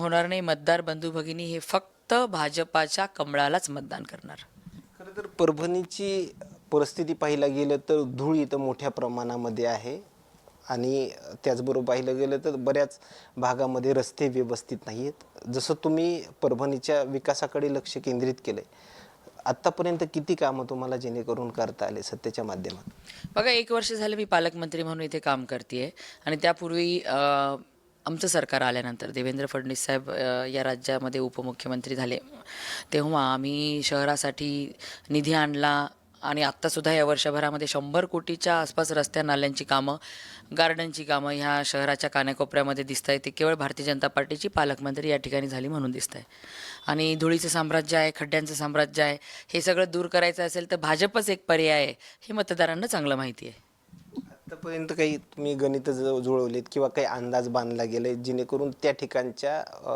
होणार नाही. मतदार बंधू भगिनी हे फक्त भाजपाच्या कमळालाच मतदान करणार. खरं तर परभणीची परिस्थिती पाहायला गेलं तर धूळ इथं मोठ्या प्रमाणामध्ये आहे आणि त्याचबरोबर पाहिलं गेलं तर बऱ्याच भागामध्ये रस्ते व्यवस्थित नाही आहेत. जसं तुम्ही परभणीच्या विकासाकडे लक्ष केंद्रित केलं आहे, आत्तापर्यंत किती कामं तुम्हाला जेणेकरून करता आले सत्तेच्या माध्यमात? बघा, 1 वर्ष झालं मी पालकमंत्री म्हणून इथे काम करते आणि त्यापूर्वी आमचं सरकार आल्यानंतर देवेंद्र फडणवीस साहेब या राज्यामध्ये उपमुख्यमंत्री झाले, तेव्हा आम्ही शहरासाठी निधी आणला आणि आत्तासुद्धा या वर्षभरामध्ये 100 कोटीच्या आसपास रस्त्या नाल्यांची कामं, गार्डनची कामं ह्या शहराच्या कानाकोपऱ्यामध्ये दिसत आहे. ते केवळ भारतीय जनता पार्टीची पालकमंत्री या ठिकाणी झाली म्हणून दिसत आहे. आणि धुळीचं साम्राज्य आहे, खड्ड्यांचं साम्राज्य आहे, हे सगळं दूर करायचं असेल तर भाजपच एक पर्याय आहे, हे मतदारांना चांगलं माहिती आहे. आतापर्यंत काही तुम्ही गणित जुळवलेत किंवा काही अंदाज बांधला गेले जेणेकरून त्या ठिकाणच्या